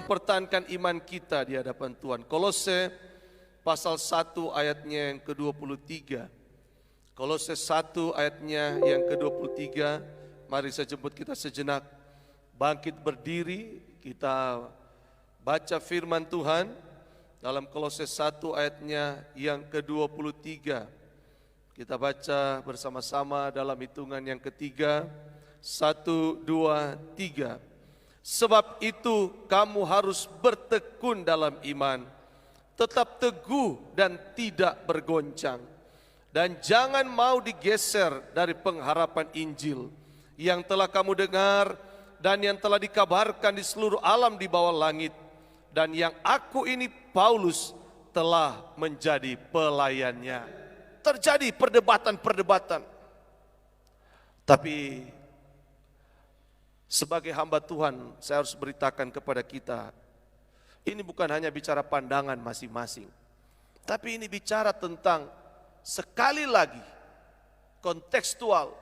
mempertahankan iman kita di hadapan Tuhan. Kolose pasal 1 ayatnya yang ke-23. Kolose 1 ayatnya yang ke-23. Mari saya jemput kita sejenak bangkit berdiri, kita baca firman Tuhan dalam Kolose 1 ayatnya yang ke-23. Kita baca bersama-sama dalam hitungan yang ketiga. 1, 2, 3. Sebab itu kamu harus bertekun dalam iman, tetap teguh dan tidak bergoncang. Dan jangan mau digeser dari pengharapan Injil yang telah kamu dengar dan yang telah dikabarkan di seluruh alam di bawah langit. Dan yang aku ini Paulus telah menjadi pelayannya. Terjadi perdebatan-perdebatan. Tapi sebagai hamba Tuhan, saya harus beritakan kepada kita, ini bukan hanya bicara pandangan masing-masing, tapi ini bicara tentang sekali lagi kontekstual,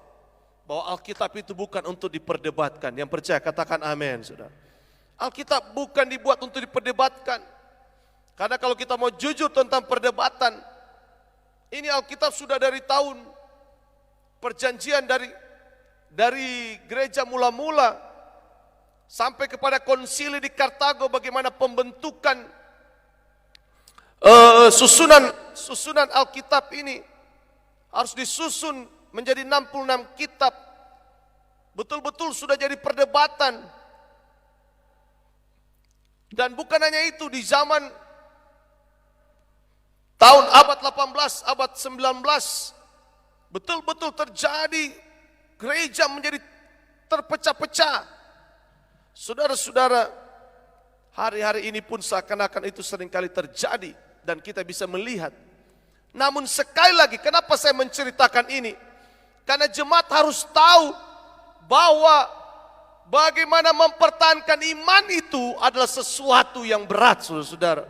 bahwa Alkitab itu bukan untuk diperdebatkan. Yang percaya katakan amin, saudara. Alkitab bukan dibuat untuk diperdebatkan. Karena kalau kita mau jujur tentang perdebatan, ini Alkitab sudah dari tahun perjanjian dari gereja mula-mula sampai kepada konsili di Kartago, bagaimana pembentukan susunan Alkitab ini harus disusun menjadi 66 kitab. Betul-betul sudah jadi perdebatan. Dan bukan hanya itu, di zaman tahun abad 18, abad 19 betul-betul terjadi gereja menjadi terpecah-pecah. Saudara-saudara, hari-hari ini pun seakan-akan itu seringkali terjadi dan kita bisa melihat. Namun sekali lagi, kenapa saya menceritakan ini? Karena jemaat harus tahu bahwa bagaimana mempertahankan iman itu adalah sesuatu yang berat, saudara-saudara.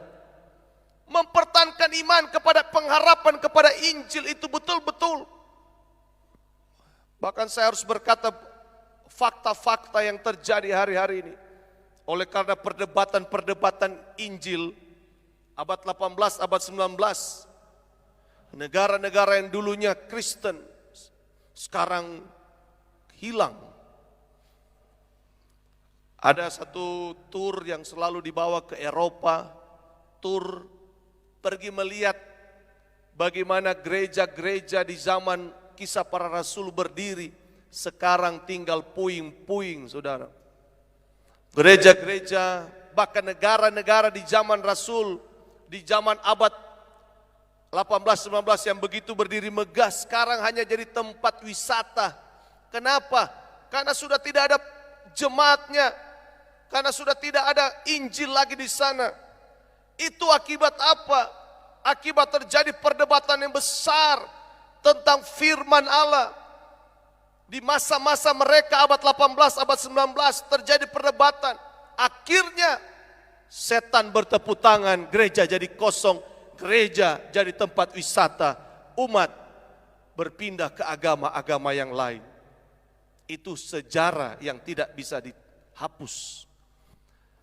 Mempertahankan iman kepada pengharapan kepada Injil itu betul-betul. Bahkan saya harus berkata fakta-fakta yang terjadi hari-hari ini. Oleh karena perdebatan-perdebatan Injil abad 18, abad 19. Negara-negara yang dulunya Kristen sekarang hilang. Ada satu tur yang selalu dibawa ke Eropa, tur pergi melihat bagaimana gereja-gereja di zaman Kisah Para Rasul berdiri, sekarang tinggal puing-puing, saudara. Gereja-gereja, bahkan negara-negara di zaman Rasul, di zaman abad 18-19 yang begitu berdiri megah, sekarang hanya jadi tempat wisata. Kenapa? Karena sudah tidak ada jemaatnya, karena sudah tidak ada Injil lagi di sana. Itu akibat apa? Akibat terjadi perdebatan yang besar tentang firman Allah. Di masa-masa mereka abad 18, abad 19 terjadi perdebatan. Akhirnya setan bertepuk tangan, gereja jadi kosong, gereja jadi tempat wisata, umat berpindah ke agama-agama yang lain. Itu sejarah yang tidak bisa dihapus.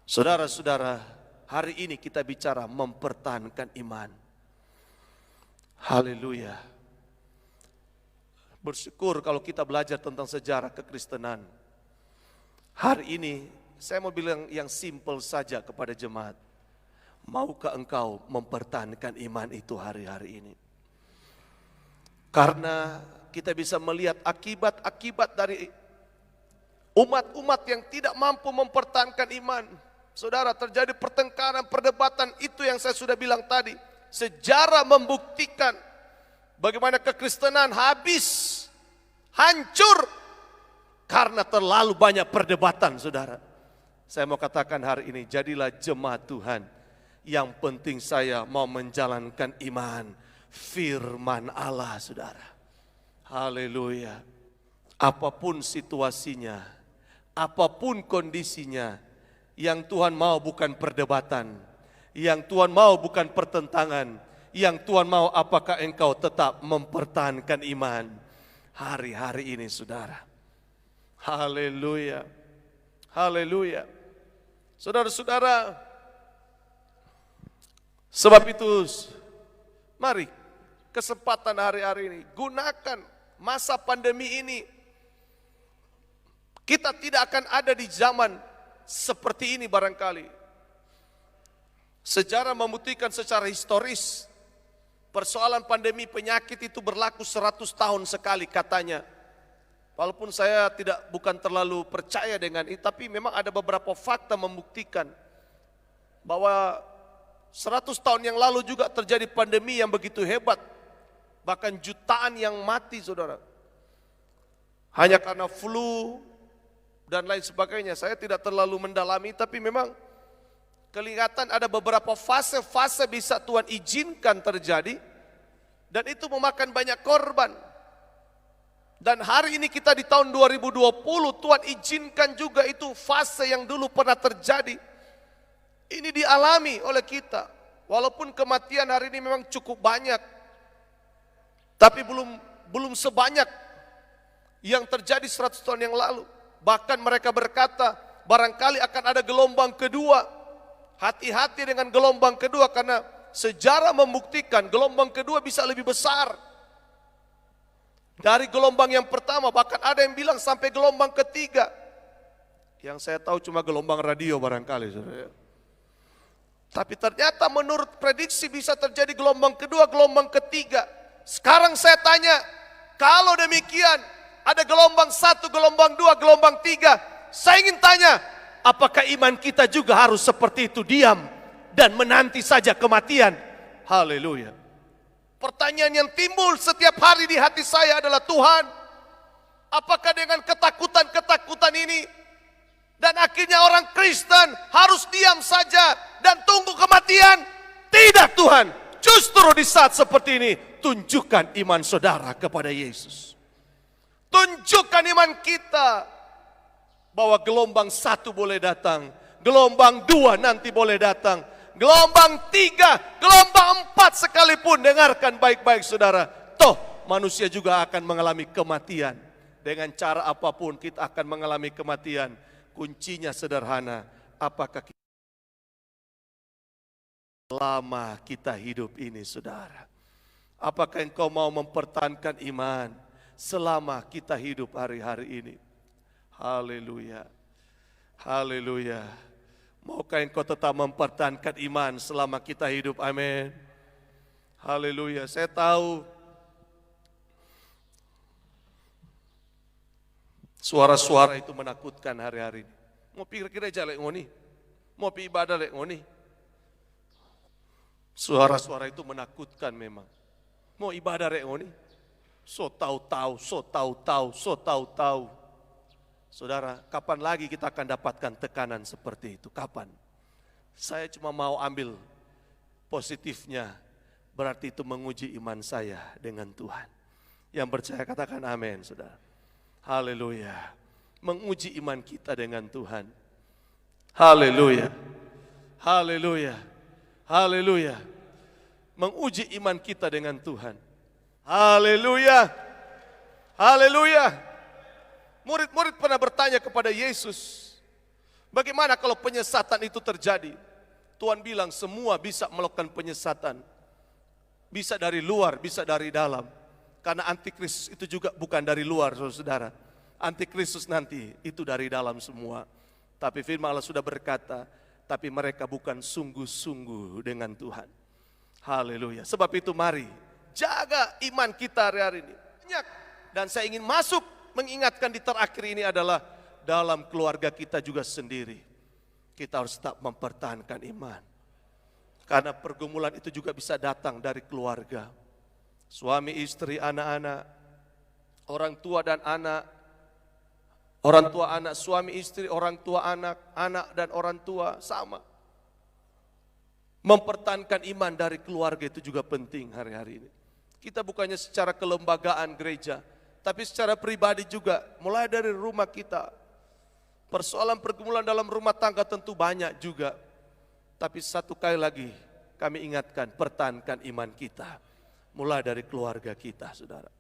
Saudara-saudara, hari ini kita bicara mempertahankan iman. Haleluya. Bersyukur kalau kita belajar tentang sejarah kekristenan. Hari ini saya mau bilang yang simple saja kepada jemaat. Maukah engkau mempertahankan iman itu hari-hari ini? Karena kita bisa melihat akibat-akibat dari umat-umat yang tidak mampu mempertahankan iman. Saudara, terjadi pertengkaran, perdebatan, itu yang saya sudah bilang tadi. Sejarah membuktikan bagaimana kekristenan habis, hancur karena terlalu banyak perdebatan, saudara. Saya mau katakan hari ini, jadilah jemaat Tuhan. Yang penting saya mau menjalankan iman firman Allah, saudara. Haleluya. Apapun situasinya, apapun kondisinya, yang Tuhan mau bukan perdebatan, yang Tuhan mau bukan pertentangan, yang Tuhan mau apakah engkau tetap mempertahankan iman hari-hari ini, saudara. Haleluya. Haleluya. Saudara-saudara, sebab itu mari kesempatan hari-hari ini, gunakan masa pandemi ini. Kita tidak akan ada di zaman seperti ini barangkali. Sejarah membuktikan secara historis, persoalan pandemi penyakit itu berlaku 100 tahun sekali katanya. Walaupun saya bukan terlalu percaya dengan itu, tapi memang ada beberapa fakta membuktikan bahwa 100 tahun yang lalu juga terjadi pandemi yang begitu hebat. Bahkan jutaan yang mati, saudara. Hanya karena flu dan lain sebagainya. Saya tidak terlalu mendalami, tapi memang kelihatan ada beberapa fase-fase bisa Tuhan izinkan terjadi. Dan itu memakan banyak korban. Dan hari ini kita di tahun 2020, Tuhan izinkan juga itu fase yang dulu pernah terjadi. Ini dialami oleh kita. Walaupun kematian hari ini memang cukup banyak, tapi belum sebanyak yang terjadi 100 tahun yang lalu. Bahkan mereka berkata, barangkali akan ada gelombang kedua. Hati-hati dengan gelombang kedua, karena sejarah membuktikan gelombang kedua bisa lebih besar dari gelombang yang pertama. Bahkan ada yang bilang sampai gelombang ketiga. Yang saya tahu cuma gelombang radio barangkali, saudara. Tapi ternyata menurut prediksi bisa terjadi gelombang kedua, gelombang ketiga. Sekarang saya tanya, kalau demikian ada gelombang 1, gelombang 2, gelombang 3. Saya ingin tanya, apakah iman kita juga harus seperti itu, diam dan menanti saja kematian? Haleluya. Pertanyaan yang timbul setiap hari di hati saya adalah, Tuhan, apakah dengan ketakutan-ketakutan ini dan akhirnya orang Kristen harus diam saja dan tunggu kematian? Tidak, Tuhan. Justru di saat seperti ini, tunjukkan iman saudara kepada Yesus. Tunjukkan iman kita bahwa gelombang 1 boleh datang, gelombang 2 nanti boleh datang, gelombang 3, gelombang 4 sekalipun. Dengarkan baik-baik, saudara. Toh manusia juga akan mengalami kematian. Dengan cara apapun kita akan mengalami kematian. Kuncinya sederhana, apakah kita lama kita hidup ini, saudara? Apakah engkau mau mempertahankan iman selama kita hidup hari-hari ini? Haleluya. Haleluya. Maukah engkau tetap mempertahankan iman selama kita hidup? Amin. Haleluya. Saya tahu suara-suara itu menakutkan hari-hari ini. Mau pikir gereja lek ngoni, mau pi ibadah lek ngoni. Suara-suara itu menakutkan memang. Mau ibadah lek ngoni, so tahu-tahu, so tahu-tahu, so tahu-tahu. Saudara, kapan lagi kita akan dapatkan tekanan seperti itu? Kapan? Saya cuma mau ambil positifnya, berarti itu menguji iman saya dengan Tuhan. Yang percaya katakan amin, saudara. Haleluya. Menguji iman kita dengan Tuhan. Haleluya. Haleluya. Haleluya. Menguji iman kita dengan Tuhan. Haleluya. Haleluya. Murid-murid pernah bertanya kepada Yesus, bagaimana kalau penyesatan itu terjadi? Tuhan bilang semua bisa melakukan penyesatan. Bisa dari luar, bisa dari dalam. Karena antikristus itu juga bukan dari luar, saudara. Antikristus nanti itu dari dalam semua. Tapi firman Allah sudah berkata, tapi mereka bukan sungguh-sungguh dengan Tuhan. Haleluya. Sebab itu mari jaga iman kita hari-hari ini. Dan saya ingin masuk mengingatkan di terakhir ini adalah dalam keluarga kita juga sendiri. Kita harus tetap mempertahankan iman. Karena pergumulan itu juga bisa datang dari keluarga. Suami, istri, anak-anak, orang tua dan anak, orang tua anak, suami istri, orang tua anak, anak dan orang tua sama. Mempertahankan iman dari keluarga itu juga penting hari-hari ini. Kita bukannya secara kelembagaan gereja, tapi secara pribadi juga, mulai dari rumah kita. Persoalan pergumulan dalam rumah tangga tentu banyak juga. Tapi satu kali lagi kami ingatkan, pertahankan iman kita. Mulai dari keluarga kita, saudara.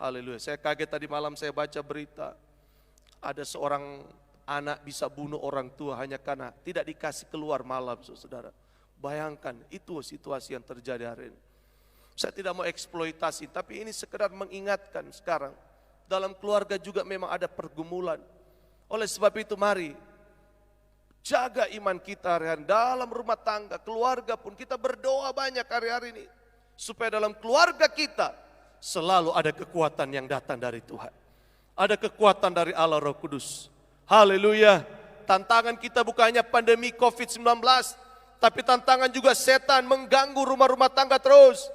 Haleluya. Saya kaget tadi malam saya baca berita. Ada seorang Anak bisa bunuh orang tua hanya karena tidak dikasih keluar malam, saudara. Bayangkan, itu situasi yang terjadi hari ini. Saya tidak mau eksploitasi, tapi ini sekedar mengingatkan sekarang. Dalam keluarga juga memang ada pergumulan. Oleh sebab itu mari, jaga iman kita hari-hari. Dalam rumah tangga, keluarga pun kita berdoa banyak hari-hari ini. Supaya dalam keluarga kita selalu ada kekuatan yang datang dari Tuhan. Ada kekuatan dari Allah Roh Kudus. Haleluya. Tantangan kita bukan hanya pandemi COVID-19, tapi tantangan juga setan mengganggu rumah-rumah tangga terus.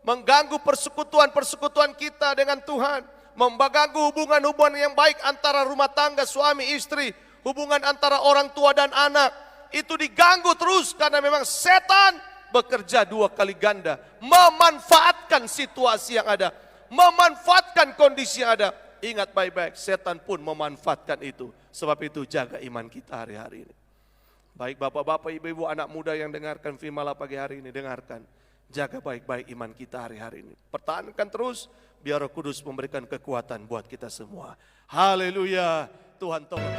Mengganggu persekutuan-persekutuan kita dengan Tuhan. Mengganggu hubungan-hubungan yang baik antara rumah tangga, suami, istri. Hubungan antara orang tua dan anak. Itu diganggu terus karena memang setan bekerja dua kali ganda. Memanfaatkan situasi yang ada. Memanfaatkan kondisi yang ada. Ingat baik-baik, setan pun memanfaatkan itu. Sebab itu jaga iman kita hari-hari ini. Baik bapak-bapak, ibu-ibu, anak muda yang dengarkan firman Allah pagi hari ini, dengarkan. Jaga baik-baik iman kita hari-hari ini. Pertahankan terus, biar Roh Kudus memberikan kekuatan buat kita semua. Haleluya, Tuhan tolong.